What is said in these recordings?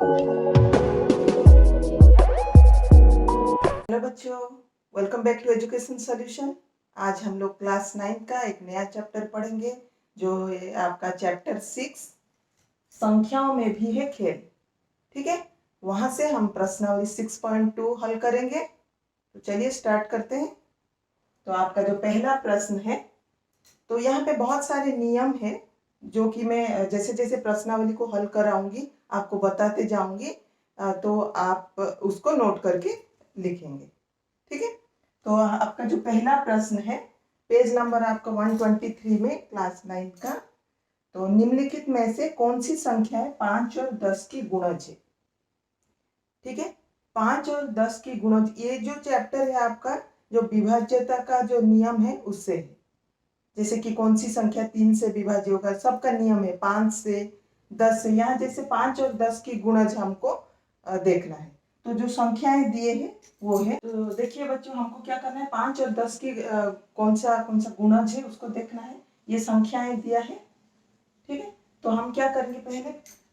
Hello बच्चों, welcome back to education solution. आज हम लोग क्लास 9 का एक नया चैप्टर पढ़ेंगे जो है आपका चैप्टर 6 संख्याओं में भी है खेल। ठीक है, वहां से हम प्रश्नावली 6.2 हल करेंगे। तो चलिए स्टार्ट करते हैं। तो आपका जो पहला प्रश्न है, तो यहाँ पे बहुत सारे नियम है जो कि मैं जैसे जैसे प्रश्नावली को हल कराऊंगी आपको बताते जाऊंगी, तो आप उसको नोट करके लिखेंगे। ठीक है, तो आपका जो पहला प्रश्न है पेज नंबर आपका 123 में क्लास 9 का। तो निम्नलिखित में से कौन सी संख्या है 5 और 10 की गुणज है। ठीक है, 5 और 10 की गुणज, ये जो चैप्टर है आपका जो विभाज्यता का जो नियम है उससे है। जैसे कि कौन सी संख्या 3 से विभाज्य होगा, सबका नियम है 5 से 10 से। यहाँ जैसे 5 और 10 की गुणज हमको देखना है। तो जो संख्याएं दिए हैं वो है, तो देखिए बच्चों हमको क्या करना है, 5 और 10 की कौन सा गुणज है उसको देखना है। ये संख्याएं दिया है। ठीक है, तो हम क्या करेंगे, पहले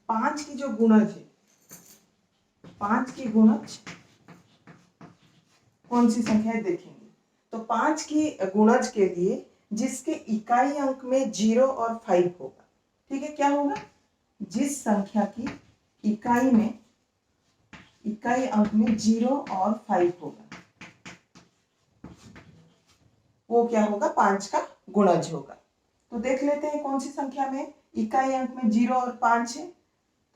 5 की जो गुणज है, 5 की गुणज कौन सी संख्याएं देखेंगे। तो 5 की गुणज के लिए जिसके इकाई अंक में 0 और 5 होगा। ठीक है, क्या होगा, जिस संख्या की इकाई अंक में 0 और 5 होगा वो क्या होगा, 5 का गुणज होगा। तो देख लेते हैं कौन सी संख्या में इकाई अंक में 0 और 5 है।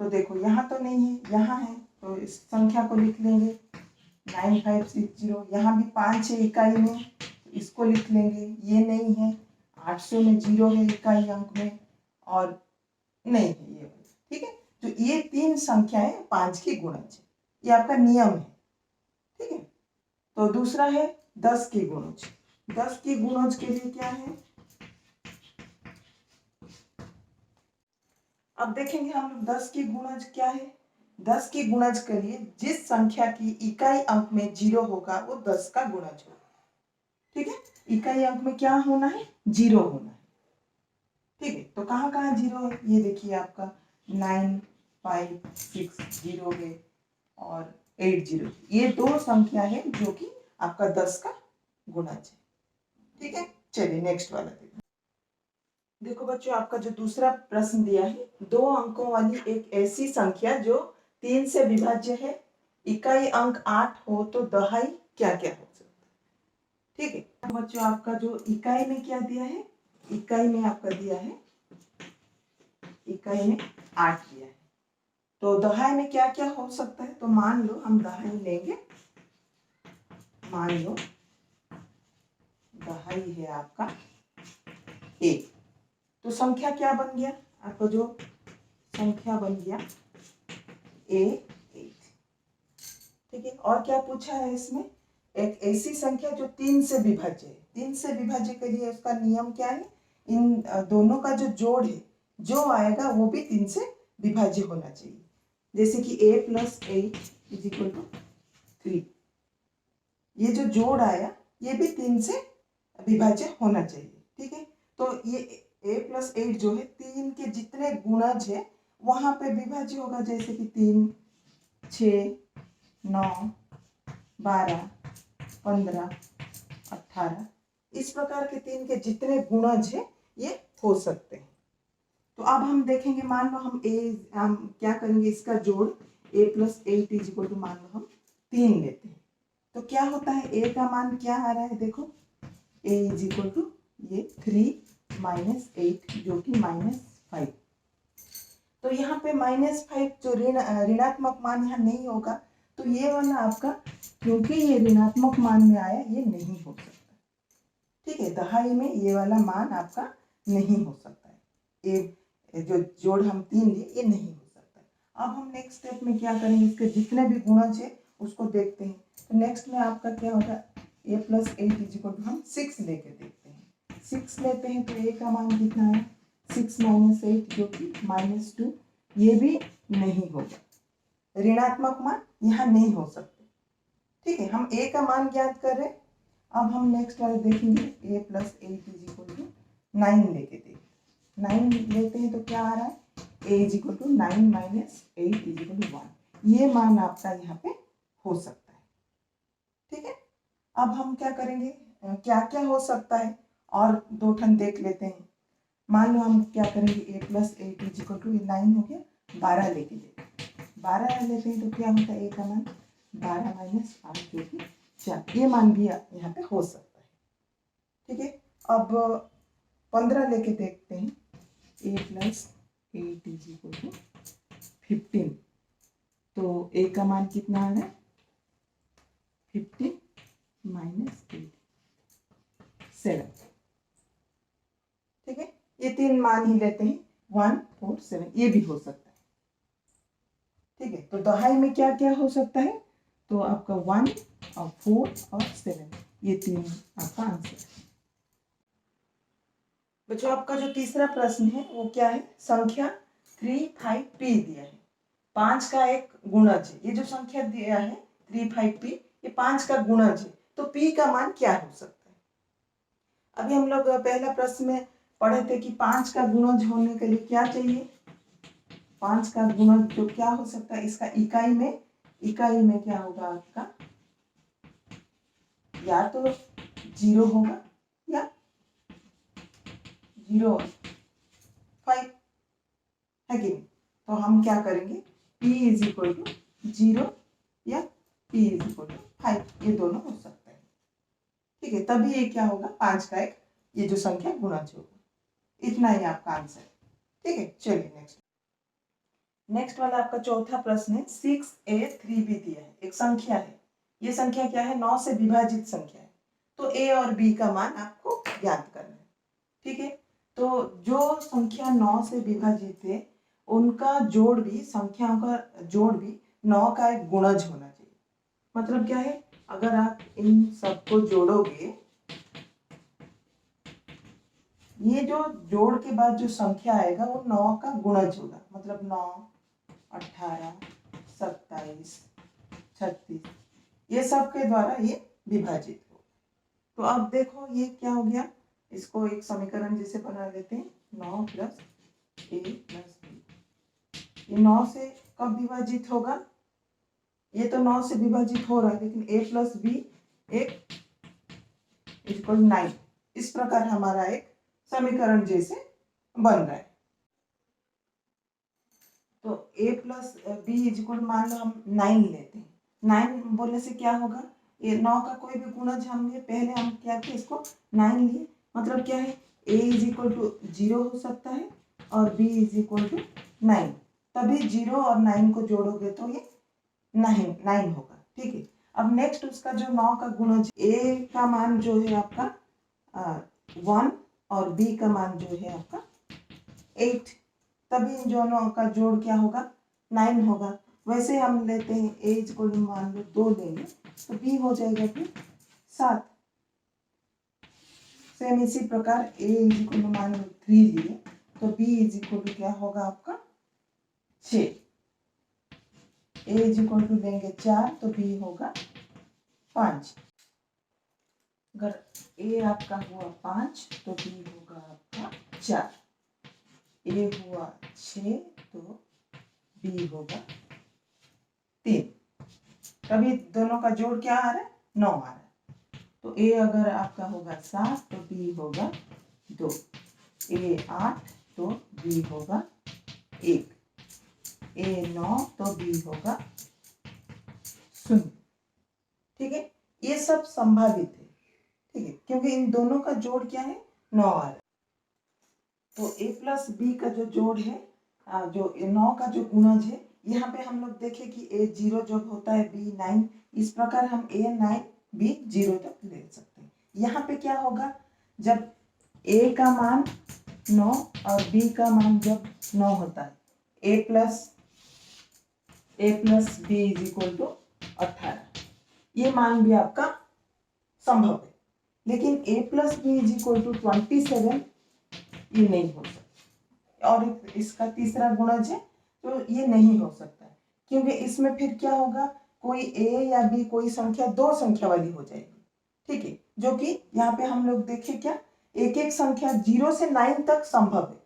तो देखो यहाँ तो नहीं है, यहाँ है, तो इस संख्या को लिख लेंगे 9560। यहाँ भी 5 है इकाई में, तो इसको लिख लेंगे। ये नहीं है, 800 में 0 है इकाई अंक में और नहीं है ये। ठीक है, तो ये 3 संख्याएं 5 की गुणज है, ये आपका नियम है। ठीक है, तो दूसरा है 10 की गुणज। 10 की गुणज के लिए क्या है, अब देखेंगे हम लोग 10 की गुणज क्या है। 10 की गुणज के लिए जिस संख्या की इकाई अंक में 0 होगा वो 10 का गुणज होगा। ठीक है, इकाई अंक में क्या होना है, 0 होना है। ठीक है, तो कहाँ कहाँ 0 है, ये देखिए आपका 9, 5, 6 0 है और 8 0। ये 2 संख्या है जो कि आपका 10 का गुणज है। ठीक है, चलिए नेक्स्ट वाला देखो। देखो बच्चों आपका जो दूसरा प्रश्न दिया है, 2 अंकों वाली एक ऐसी संख्या जो 3 से विभाज्य है, इकाई अंक 8 हो तो दहाई क्या क्या हो सकता है। ठीक है, तो बच्चों आपका जो इकाई में क्या दिया है, इकाई में आपका दिया है, इकाई में 8 दिया है। तो दहाई में क्या क्या हो सकता है, तो मान लो हम दहाई लेंगे, मान लो दहाई है आपका 1। तो संख्या क्या बन गया आपका, जो संख्या बन गया A8। ठीक है, और क्या पूछा है इसमें, एक ऐसी संख्या जो 3 से विभाज्य है। 3 से विभाज्य के लिए उसका नियम क्या है, इन दोनों का जो जोड़ है जो आएगा वो भी 3 से विभाज्य होना चाहिए। जैसे कि a + 8 = 3, ये जो जोड़ आया ये भी 3 से विभाज्य होना चाहिए। ठीक है, तो ये a + 8 जो है 3 के जितने गुणज है वहां पे विभाज्य होगा। जैसे कि 3, 6, 9, 12, 15, 18, इस प्रकार के 3 के जितने गुणज है ये हो सकते हैं। तो अब हम देखेंगे, मान लो हम क्या करेंगे, इसका जोड़ a + 8 = मान लो हम 3 लेते हैं। तो क्या होता है, a का मान क्या आ रहा है, देखो a = ये 3 - 8 जो कि -5। तो यहाँ पे -5 जो ऋणात्मक मान यहाँ नहीं होगा, तो ये वाला आपका, क्योंकि ये ऋणात्मक मान में आया, ये नहीं हो सकता। ठीक है, दहाई में ये वाला मान आपका नहीं हो सकता है। ये जो जोड़ हम 3 लिए ये नहीं हो सकता है। अब हम नेक्स्ट स्टेप में क्या करेंगे, इसके जितने भी गुणज है उसको देखते हैं। तो नेक्स्ट में आपका क्या होगा, a + 8 = हम 6 लेके देखते हैं। 6 लेते हैं तो a का मान कितना है, 6 - 8 जो कि -2, ये भी नहीं होगा। ऋणात्मक मान यहाँ नहीं हो सकते। ठीक है, हम a का मान ज्ञात कर रहे हैं। अब हम नेक्स्ट वाले देखेंगे, a + 8 = 9 लेके देखते हैं। 9 लेते हैं तो क्या आ रहा है, a = 9 - 8 = 1। ये मान आपका यहाँ पे हो सकता है। ठीक है, अब हम क्या करेंगे, क्या क्या हो सकता है और दो ठन देख लेते हैं। मान लो हम क्या करेंगे, a plus 8 is equal to 9 हो गया, 12 लेके लेते हैं, 12 लेते हैं तो क्या होता है, a का मान 12 माइनस 8 जो कि 4, ये मान भी यहाँ पे हो सकता है। ठीक है, अब 15 लेके देखते हैं, a plus 8 is equal to 15, तो a का मान कितना आ रहा है, 15 माइनस 8 7। ठीक है, ये तीन मान ही लेते हैं, 1 4 7, ये भी हो सकता है। ठीक है, तो दहाई में क्या क्या हो सकता है, तो आपका 1 और 4 और 7, ये तीन आपका आंसर है। बच्चों, आपका जो तीसरा प्रश्न है वो क्या है, संख्या 3 5 p दिया है, 5 का एक गुणज है। ये जो संख्या दिया है 3 5 p, ये 5 का गुणज है, तो p का मान क्या हो सकता है। अभी हम लोग पहला प्रश्न में पढ़े थे कि 5 का गुणज होने के लिए क्या चाहिए, 5 का गुणज जो क्या हो सकता है, इसका इकाई में क्या होगा आपका, या तो 0 होगा या 0.5 है कि नहीं। तो हम क्या करेंगे, p इज इक्वल टू 0 या p इज इक्वल टू 5, ये दोनों हो सकता है। ठीक है, तभी ये क्या होगा, 5 का एक ये जो संख्या गुणज होगा। इतना ही आपका आंसर है। ठीक है, चलिए नेक्स्ट वाला आपका चौथा प्रश्न है, 6a 3b दिया है, एक संख्या है, ये संख्या क्या है, 9 से विभाजित संख्या है, तो a और b का मान आपको ज्ञात करना है। ठीक है, तो जो संख्या 9 से विभाजित है उनका जोड़ भी, संख्याओं का जोड़ भी 9 का एक गुणज होना चाहिए। मतलब क्या है, अगर आप इन सबको जोड़ोगे, ये जो जोड़ के बाद जो संख्या आएगा वो 9 का गुणज होगा, मतलब 9 18 27 36, ये सब के द्वारा ये विभाजित होगा। तो अब देखो ये क्या हो गया, इसको एक समीकरण जैसे बना लेते हैं, 9 प्लस a प्लस b। ये 9 से कब विभाजित होगा, ये तो 9 से विभाजित हो रहा है, लेकिन a प्लस बी एक इक्वल 9, इस प्रकार हमारा एक समीकरण जैसे बन रहा है। तो a प्लस बी इक्वल, मान लो हम 9 लेते हैं, 9 बोलने से क्या होगा, ये 9 का कोई भी गुणज हम लिए, पहले हम क्या किए, इसको 9 लिए, मतलब क्या है, a इज इक्वल टू 0 हो सकता है और b इज इक्वल टू 9, तभी 0 और 9 को जोड़ोगे तो ये 9 होगा। ठीक है, अब नेक्स्ट उसका जो 9 का गुणज, a का मान जो है आपका 1 और b का मान जो है आपका 8, तभी इन दोनों का जोड़ क्या होगा, 9 होगा। वैसे हम लेते हैं a इक्वल टू, मान लो 2 लेंगे तो b हो जाएगा फिर 7। सेम इसी प्रकार a इक्वल टू मान लो 3 लिए तो b इक्वल टू क्या होगा आपका 6। a इक्वल टू लेंगे 4 तो b होगा 5। अगर a आपका हुआ 5 तो b होगा आपका 4, a हुआ 6 तो b होगा 3। तभी दोनों का जोड़ क्या आ रहा है, 9 आ रहा है। तो a अगर आपका होगा 7 तो b होगा 2, a 8 तो b होगा 1, a 9 तो b होगा 0। ठीक है, ये सब संभावित है। ठीक है, क्योंकि इन दोनों का जोड़ क्या है, 9 आ रहा है। तो a प्लस बी का जो जोड़ है, जो 9 का जो गुणज है, यहाँ पे हम लोग देखें कि a 0 जब होता है b 9, इस प्रकार हम a 9 b 0 तक ले सकते हैं। यहाँ पे क्या होगा, जब a का मान 9 और b का मान जब 9 होता है, a plus B is equal to 18, ये मान भी आपका संभव है। लेकिन a plus B is equal to 27 ये नहीं हो सकता, और इसका तीसरा गुणज है तो ये नहीं हो सकता, क्योंकि इसमें फिर क्या होगा, कोई a या b कोई संख्या 2 संख्या वाली हो जाएगी। ठीक है, जो कि यहाँ पे हम लोग देखें क्या, एक एक संख्या 0 से 9 तक संभव है,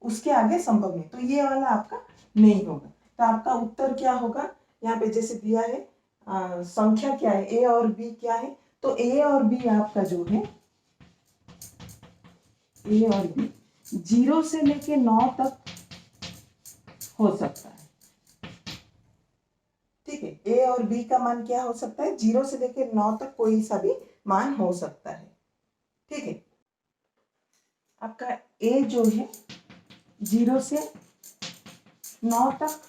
उसके आगे संभव नहीं, तो ये वाला आपका नहीं होगा। तो आपका उत्तर क्या होगा, यहाँ पे जैसे दिया है संख्या क्या है, ए और बी क्या है, तो ए और बी आपका जो है, ए और बी 0 से लेके 9 तक हो सकता है। ठीक है, ए और बी का मान क्या हो सकता है, 0 से लेके 9 तक कोई सा भी मान हो सकता है। ठीक है, आपका ए जो है 0 से 9 तक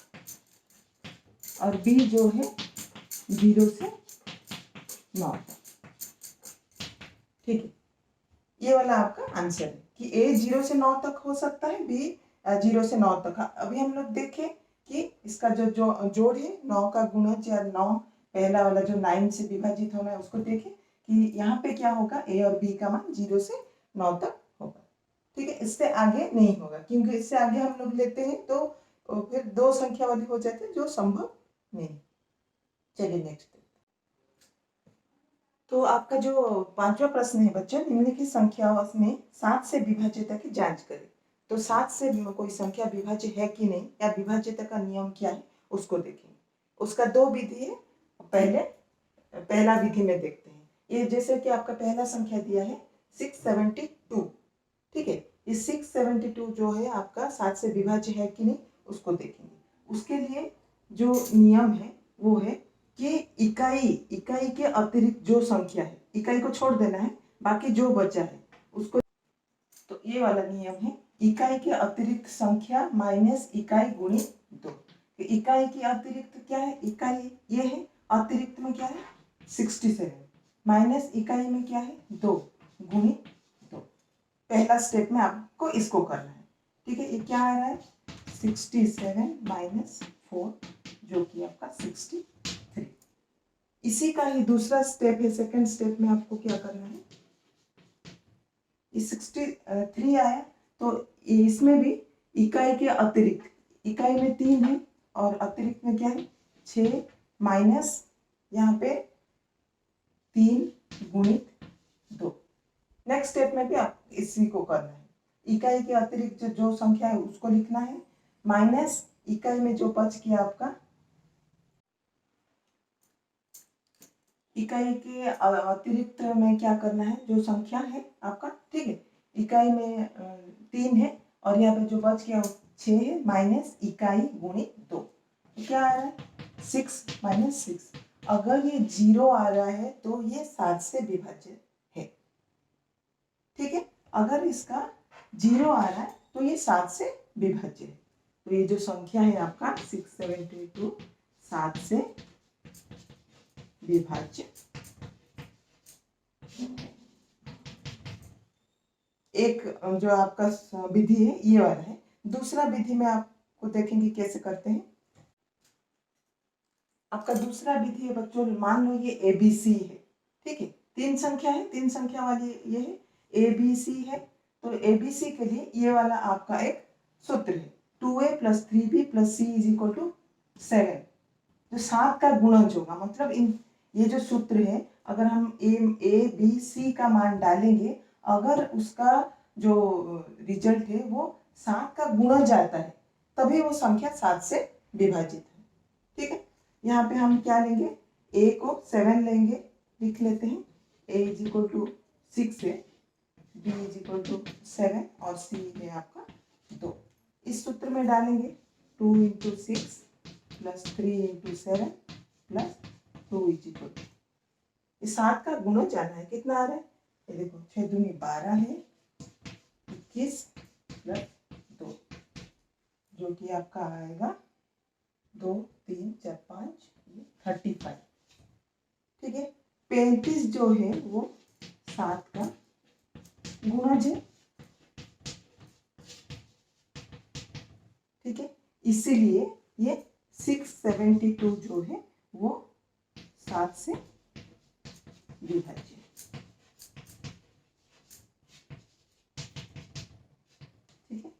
और बी जो है 0 से 9 तक। ठीक है, ये वाला आपका आंसर है कि ए 0 से 9 तक हो सकता है, बी 0 से 9 तक। अभी हम लोग देखें कि इसका जो जोड़ है 9 का गुणज या 9 पहला वाला जो 9 से विभाजित होना है उसको देखें कि यहाँ पे क्या होगा, ए और बी का मान 0 से 9 तक होगा। ठीक है, इससे आगे नहीं होगा क्योंकि इससे आगे हम लोग लेते हैं तो फिर 2 संख्या वाली हो जाती है जो संभव नहीं। चलिए नेक्स्ट। तो आपका जो 5वां प्रश्न है बच्चों, निम्नलिखित संख्याओं में 7 से विभाज्यता की जांच करें। तो 7 से कोई संख्या विभाज्य है कि नहीं या विभाज्यता का नियम क्या है उसको देखेंगे। उसका 2 विधि है, पहला विधि में देखते हैं। ये जैसे कि आपका पहला संख्या दिया है 672। ठीक है, ये 672 जो है आपका 7 से विभाज्य है कि नहीं उसको देखेंगे। उसके लिए जो नियम है वो है कि इकाई के अतिरिक्त जो संख्या है, इकाई को छोड़ देना है, बाकी जो बचा है उसको। तो ये वाला नियम है, इकाई के अतिरिक्त संख्या माइनस इकाई गुणित 2। तो इकाई के अतिरिक्त क्या है, इकाई ये है, अतिरिक्त में क्या है 67, माइनस इकाई में क्या है 2 गुणित 2। पहला स्टेप में आपको इसको करना है। ठीक है, ये क्या आ रहा है 67 माइनस 4 जो कि आपका 63। इसी का ही दूसरा स्टेप है, सेकंड स्टेप में आपको क्या करना है, ये 63 आया तो इसमें भी इकाई के अतिरिक्त, इकाई में 3 है और अतिरिक्त में क्या है 6 माइनस यहाँ पे 3 गुणित 2। नेक्स्ट स्टेप में भी आप इसी को करना है, इकाई के अतिरिक्त जो संख्या है उसको लिखना है, माइनस इकाई में जो बच गया आपका, इकाई के अतिरिक्त में क्या करना है जो संख्या है आपका। ठीक है, इकाई में 3 है और यहाँ पे जो बच गया 6 है, माइनस इकाई गुणित 2। तो क्या आ रहा है 6 माइनस 6। अगर ये 0 आ रहा है तो ये 7 से विभाज्य है। ठीक है, अगर इसका 0 आ रहा है तो ये 7 से विभाज्य है। तो ये जो संख्या है आपका 672 7 से विभाज्य। एक जो आपका विधि है ये वाला है। दूसरा विधि में आपको देखेंगे कैसे करते हैं। आपका दूसरा विधि है बच्चों, मान लो ये ABC है। ठीक है, 3 संख्या है, 3 संख्या वाली ये है ABC है। तो ABC के लिए ये वाला आपका एक सूत्र है 2A + 3B + C = 7। जो 7 का गुणज होगा, मतलब ये जो सूत्र है अगर हम A B C का मान डालेंगे, अगर उसका जो रिजल्ट है वो 7 का गुणज आता है तभी वो संख्या 7 से विभाजित है। ठीक है, यहाँ पे हम क्या लेंगे, A को 7 लेंगे, लिख लेते हैं A = 6 है, B = 7 और C है आपका 2। इस सूत्र में डालेंगे 2 × 6 + 3 × 7 + 2 = ये 7 का गुणज जाना है, कितना आ रहा है ये देखो 6 दूनी 12 है, 21 + 2 जो कि आपका आएगा 2 3 4 5 35। ठीक है, 35 जो है वो 7 का गुणज है। ठीक है, इसीलिए ये 672 जो है वो 7 से विभाज्य है। ठीक है,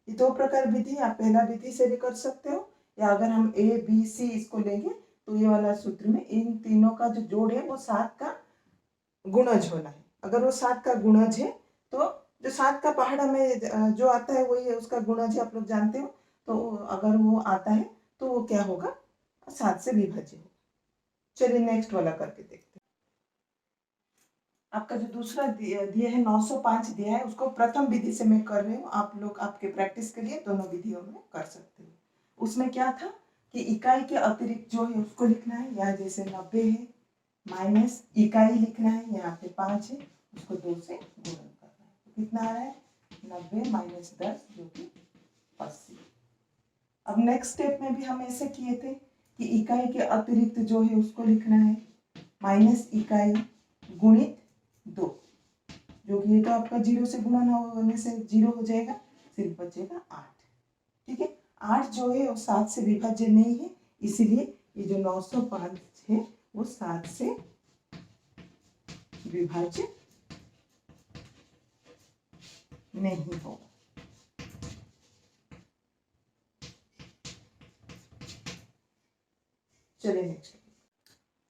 ये 2 प्रकार विधि, आप पहला विधि से भी कर सकते हो या अगर हम ABC इसको लेंगे तो ये वाला सूत्र में इन तीनों का जो जोड़ है वो 7 का गुणज होना है। अगर वो 7 का गुणज है तो जो 7 का पहाड़ा में जो आता है वही है उसका गुणज है, आप लोग जानते हो। तो अगर वो आता है तो वो क्या होगा और 7 से विभाज्य होगा। चलिए नेक्स्ट वाला करके देखते हैं। आपका जो दूसरा दिया है 905 दिया है, उसको प्रथम विधि से मैं कर रही हूँ, आप लोग आपके प्रैक्टिस के लिए दोनों विधियों में कर सकते हो। उसमें क्या था कि इकाई के अतिरिक्त जो है उसको लिखना है, यहाँ जैसे 90 है माइनस इकाई लिखना है, यहाँ पे 5 है, उसको 2 से गुणन करना है। तो कितना आ रहा है 90 माइनस 10 जो कि 80। अब नेक्स्ट स्टेप में भी हम ऐसे किए थे कि इकाई के अतिरिक्त जो है उसको लिखना है माइनस इकाई गुणित 2, जो कि ये तो आपका 0 से गुणन होने से 0 हो जाएगा, सिर्फ बचेगा 8। ठीक है, 8 जो है वो 7 से विभाज्य नहीं है, इसीलिए ये जो 905 है वो 7 से विभाज्य नहीं होगा। चलिए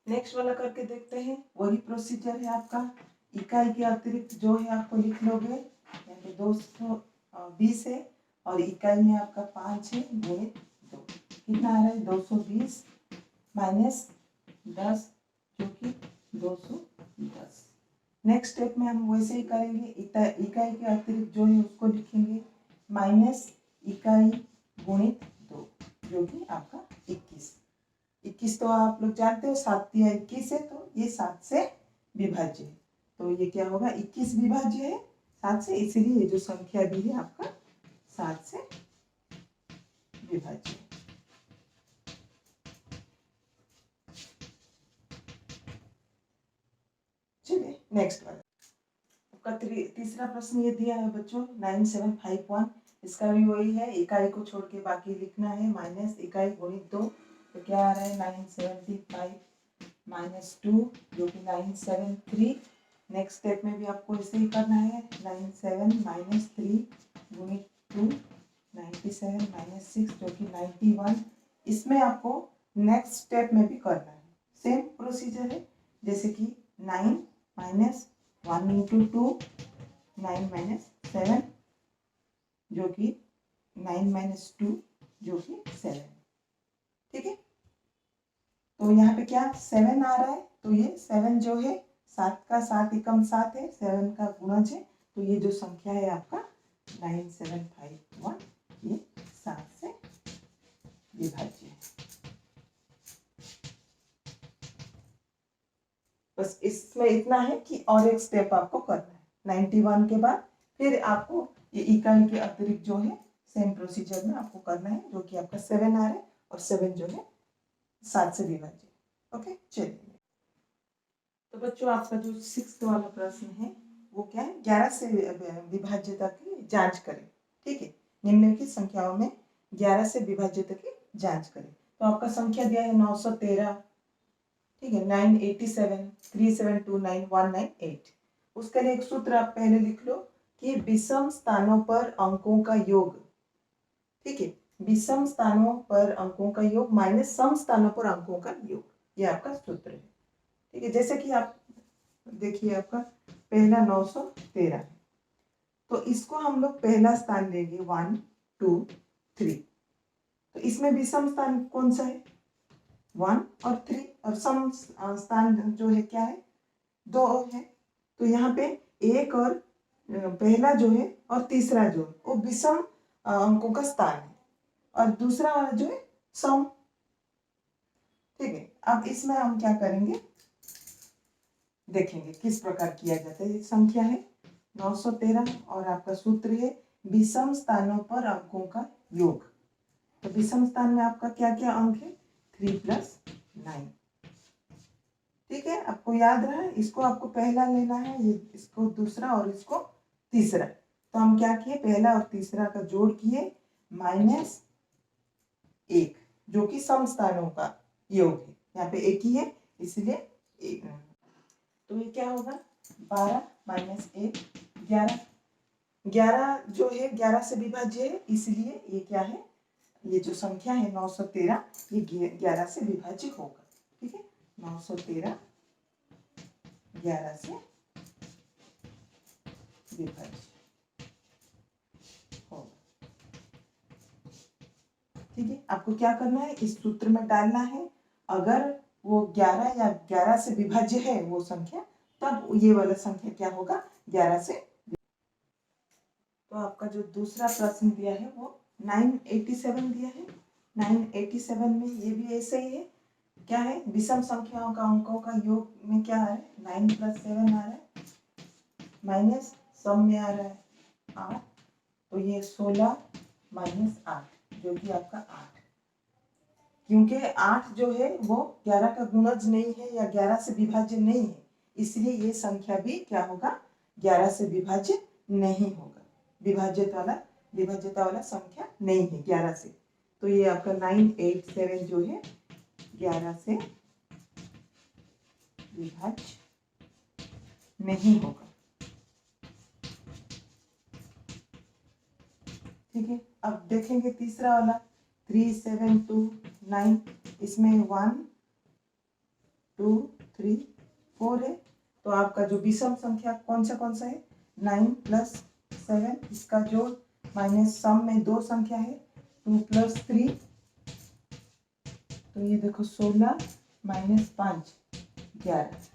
नेक्स्ट वाला करके देखते हैं। वही प्रोसीजर है आपका, इकाई के अतिरिक्त जो है आपको लिख लोगे, यहाँ पे 220 है और इकाई में आपका 5 है गुणित 2, कितना आ रहा है 220 माइनस 10 जो कि 210। नेक्स्ट स्टेप में हम वैसे ही करेंगे, इकाई के अतिरिक्त जो है उसको लिखेंगे माइनस इकाई गुणित 2 जो कि आपका 21। 21 तो आप लोग जानते हो 7 या 21 है, तो ये 7 से विभाज्य है, तो ये क्या होगा 21 विभाज्य है 7 से, इसीलिए ये जो संख्या भी है आपका 7 से विभाज्य है। चलिए नेक्स्ट वाला आपका तीसरा प्रश्न ये दिया है बच्चों 9751, इसका भी वही है, इकाई को छोड़ के बाकी लिखना है माइनस इकाई गुणित 2, तो क्या आ रहा है 975 माइनस 2 जो कि 973। नेक्स्ट स्टेप में भी आपको ऐसे ही करना है 97 माइनस 3 गुणित 2, 97 माइनस 6 जो कि 91। इसमें आपको नेक्स्ट स्टेप में भी करना है, सेम प्रोसीजर है, जैसे कि 9 माइनस 1 इंटू 2, 9 माइनस 7 जो कि 9 माइनस 2 जो कि 7। ठीक है, तो यहाँ पे क्या 7 आ रहा है, तो ये 7 जो है 7 का 7 एकम 7 है, 7 का गुणज है, तो ये जो संख्या है आपका 9751 ये 7 से विभाज्य है। बस इसमें इतना है कि और एक स्टेप आपको करना है 91 के बाद, फिर आपको ये इकाई के अतिरिक्त जो है सेम प्रोसीजर में आपको करना है, जो कि आपका 7 आ रहा है और 7 जो है 7 से विभाज्य। ओके, चलिए तो बच्चों आपका जो 6th वाला प्रश्न है वो क्या है 11 से विभाज्यता की जांच करें। ठीक है, निम्नलिखित संख्याओं में 11 से विभाज्यता की जांच करें। तो आपका संख्या दिया है 913, ठीक है 987, 3729, 198। उसके लिए एक सूत्र आप पहले लिख लो कि विषम स्थानों पर अंकों का योग, ठीक है, विषम स्थानों पर अंकों का योग माइनस सम स्थानों पर अंकों का योग, ये आपका सूत्र है। ठीक है, जैसे कि आप देखिए आपका पहला 913 है, तो इसको हम लोग पहला स्थान लेंगे 1 2 3, तो इसमें विषम स्थान कौन सा है 1 और 3, और सम स्थान जो है क्या है 2 है, तो यहाँ पे एक और पहला जो है और तीसरा जो है वो विषम अंकों का स्थान है, और दूसरा वाला जो है सम। ठीक है, अब इसमें हम क्या करेंगे देखेंगे किस प्रकार किया जाता है। संख्या है 913 और आपका सूत्र है विषम स्थानों पर अंकों का योग। तो विषम स्थान में आपका क्या क्या अंक है 3 + 9। ठीक है, आपको याद रहा, इसको आपको पहला लेना है, ये इसको दूसरा और इसको तीसरा, तो हम क्या किए पहला और तीसरा का जोड़ किए -1 जो कि सम स्थानों का योग है, यहाँ पे एक ही है इसलिए एक, तो ये क्या होगा 12 - 1 11, 11 जो है 11 से विभाज्य है, इसलिए ये क्या है ये जो संख्या है 913 ये 11 से विभाज्य होगा। ठीक है, 913 11 से विभाज्य होगा। ठीक है, आपको क्या करना है, इस सूत्र में डालना है। अगर वो 11 या 11 से विभाज्य है वो संख्या, तब ये वाला संख्या क्या होगा, 11 से। तो आपका जो दूसरा प्रश्न दिया है वो 987 दिया है। 987 में ये भी ऐसे ही है, क्या है, विषम संख्याओं का अंकों का योग में क्या आ रहा है, 9 + 7 आ रहा है, माइनस सम में आ रहा है 8, तो ये 16 - 8 जो कि आपका 8, क्योंकि 8 जो है वो 11 का गुणज नहीं है या 11 से विभाज्य नहीं है, इसलिए ये संख्या भी क्या होगा, 11 से विभाज्य नहीं होगा, विभाज्यता वाला संख्या नहीं है 11 से। तो ये आपका 987 जो है 11 से विभाज्य नहीं होगा। ठीक है, अब देखेंगे तीसरा वाला 3729, इसमें 1 2 3 4 है। तो आपका जो विषम संख्या कौन सा है, 9 + 7, इसका जोड़ माइनस सम में 2 संख्या है, 2 + 3, तो ये देखो 16 - 5 11,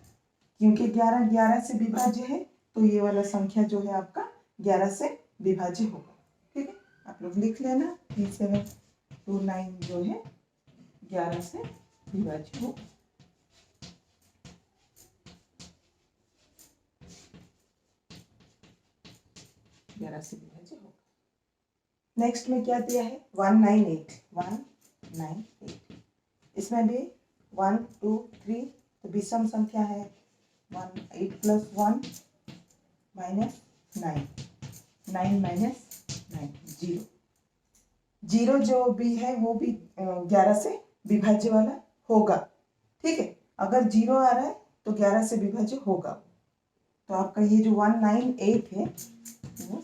क्योंकि 11 से विभाज्य है, तो ये वाला संख्या जो है आपका 11 से विभाज्य होगा। ठीक है, आप लोग लिख लेना 3729 जो है 11 से विभाज्य होगा। नेक्स्ट में क्या दिया है, 198, इसमें भी 1 2 3, तो विषम संख्या है 8 + 1 -9, 9 - 9 0, 0 जो भी है वो भी 11 से विभाज्य वाला होगा। ठीक है, अगर 0 आ रहा है तो 11 से विभाज्य होगा। तो आपका ये जो 198 है वो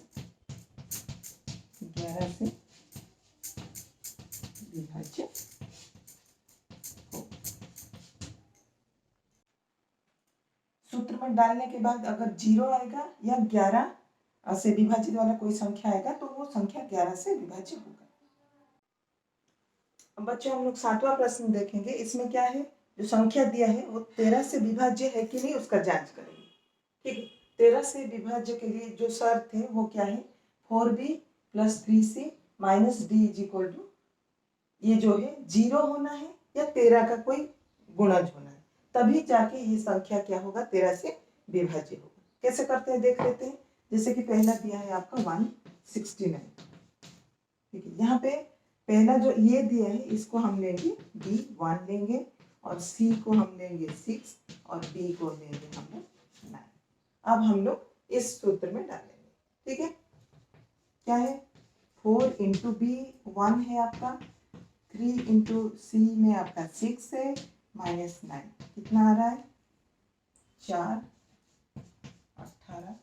11 से विभाज्य हो। सूत्र में डालने के बाद अगर 0 आएगा या 11 से विभाजित वाला कोई संख्या आएगा तो वो संख्या 11 से विभाज्य होगा। अब बच्चों हम लोग 7वां प्रश्न देखेंगे। इसमें क्या है, जो संख्या दिया है वो 13 से विभाज्य है कि नहीं उसका जांच करेंगे। ठीक है, 13 से विभाज्य के लिए जो शर्त है वो क्या है, 4b + 3c - d = ये जो है 0 होना है या 13 का कोई गुणज होना है, तभी जाके ये संख्या क्या होगा, 13 से विभाज्य होगा। कैसे करते हैं देख लेते हैं। जैसे कि पहला दिया है आपका 169। ठीक है, यहाँ पे पहला जो ये दिया है इसको हम लेंगे b 1 लेंगे, और c को हम लेंगे 6, और d को लेंगे हम लोग 9। अब हम लोग इस सूत्र में डालेंगे। ठीक है, क्या है, 4 × b 1 है आपका, 3 × c में आपका 6 है, -9, कितना आ रहा है, 4 18,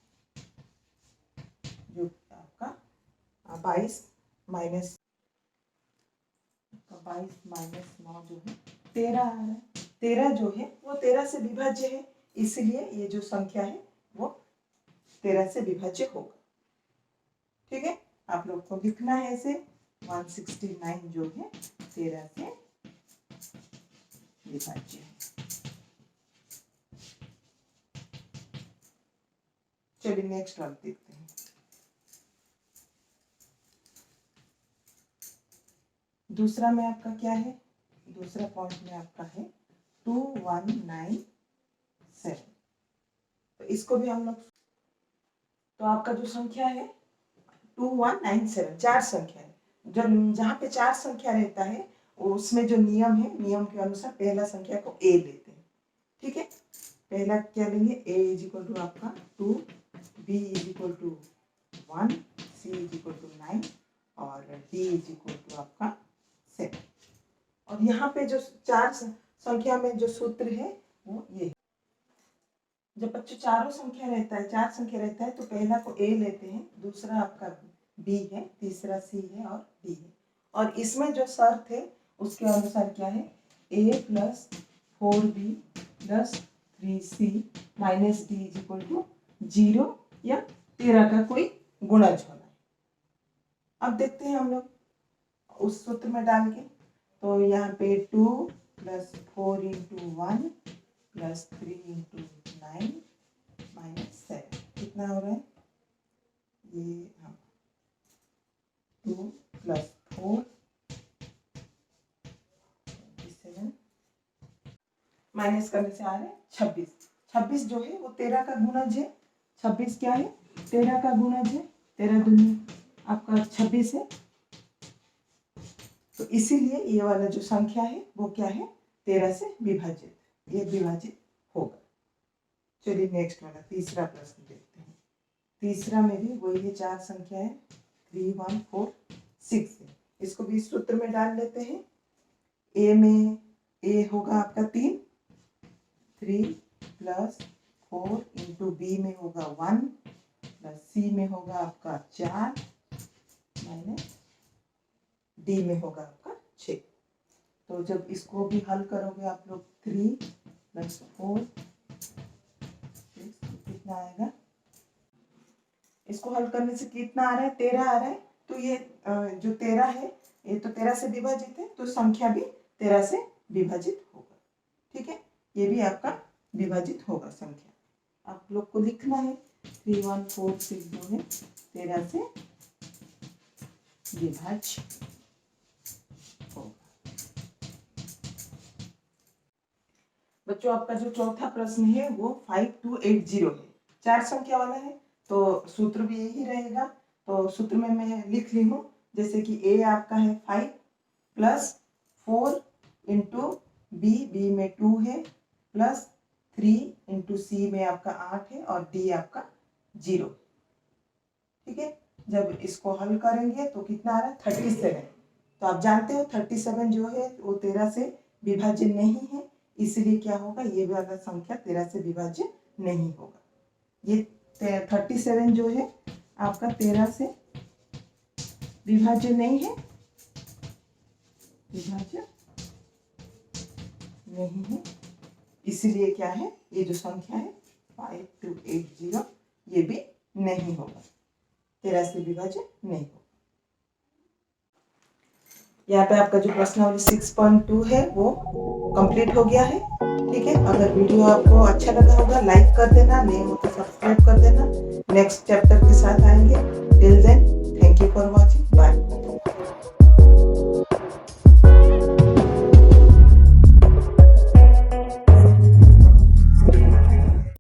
जो आपका 22 - 9 जो है 13 आ रहा है। 13 जो है वो 13 से विभाज्य है, इसलिए ये जो संख्या है वो 13 से विभाज्य होगा। ठीक है, आप लोग को लिखना है ऐसे, 169 जो है 13 से विभाज्य है। चलिए नेक्स्ट वाला देखते हैं। दूसरा में आपका क्या है, दूसरा पॉइंट में आपका है 2197। तो इसको भी हम लोग, तो आपका जो संख्या है 2197, 4 संख्या है। जब जहाँ पे 4 संख्या रहता है उसमें जो नियम है, नियम के अनुसार पहला संख्या को a लेते हैं। ठीक है, पहला क्या लेंगे, a = आपका 2, b = 1, c = 9, और d = आपका 7। और यहाँ पे जो 4 संख्या में जो सूत्र है वो ये है। जब बच्चों चारों संख्या रहता है, 4 संख्या रहता है, तो पहला को a लेते हैं, दूसरा आपका b है, तीसरा c है और d है। और इसमें जो शर्त है उसके अनुसार क्या है, a + 4b + 3c - d = 0 या 13 का कोई गुणज होना है। अब देखते हैं हम लोग, उस सूत्र में डाल के, तो यहाँ पे 2 + 4 × 1 + 3 × 9 - 7 कितना हो रहा है ये? हाँ, 2 + 4 27 माइनस करने से आ रहा है 26। 26 जो है वो 13 का गुणज है। 26 क्या है? 13 का गुणज है। 13 दूनी आपका 26 है। तो इसीलिए ये वाला जो संख्या है वो क्या है? 13 से विभाजित, ये विभाजित होगा। चलिए नेक्स्ट वाला तीसरा प्रश्न देखते हैं। तीसरा में भी वही है, 4 संख्या है, 3 1 4 6 है। इसको भी सूत्र में डाल लेते हैं। ए में ए होगा आपका 3 + 4 × बी में होगा 1 + सी में होगा आपका 4 - डी में होगा आपका 6। तो जब इसको भी हल करोगे आप लोग 3 + 4 6 कितना आएगा? इसको हल करने से कितना आ रहा है? 13 आ रहा है। तो ये जो 13 है ये तो 13 से विभाजित है, तो संख्या भी 13 से विभाजित होगा। ठीक है, ये भी आपका विभाजित होगा संख्या। आप लोग को लिखना है 3 1 4 6 जो है 13 से विभाज्य होगा। बच्चों आपका जो चौथा प्रश्न है वो 5280 है, 4 संख्या वाला है, तो सूत्र भी यही रहेगा। तो सूत्र में मैं लिख ली हूँ, जैसे कि ए आपका है 5 + 4 × बी में 2 है + 3 × सी में आपका 8 है और डी आपका 0। ठीक है, जब इसको हल करेंगे तो कितना आ रहा है? 37। तो आप जानते हो 37 जो है वो 13 से विभाज्य नहीं है, इसलिए क्या होगा? ये वाला संख्या 13 से विभाज्य नहीं होगा। ये 37 जो है आपका 13 से विभाज्य नहीं है, विभाज्य नहीं है, इसलिए क्या है? ये जो संख्या है 5280 ये भी नहीं होगा, 13 से विभाज्य नहीं होगा। यहाँ पे आपका जो प्रश्नावली 6.2 है वो कंप्लीट हो गया है। ठीक है, अगर वीडियो आपको अच्छा लगा होगा लाइक कर देना, नहीं हो तो सब्सक्राइब कर देना। नेक्स्ट चैप्टर के साथ आएंगे। Till then, thank you for watching, bye.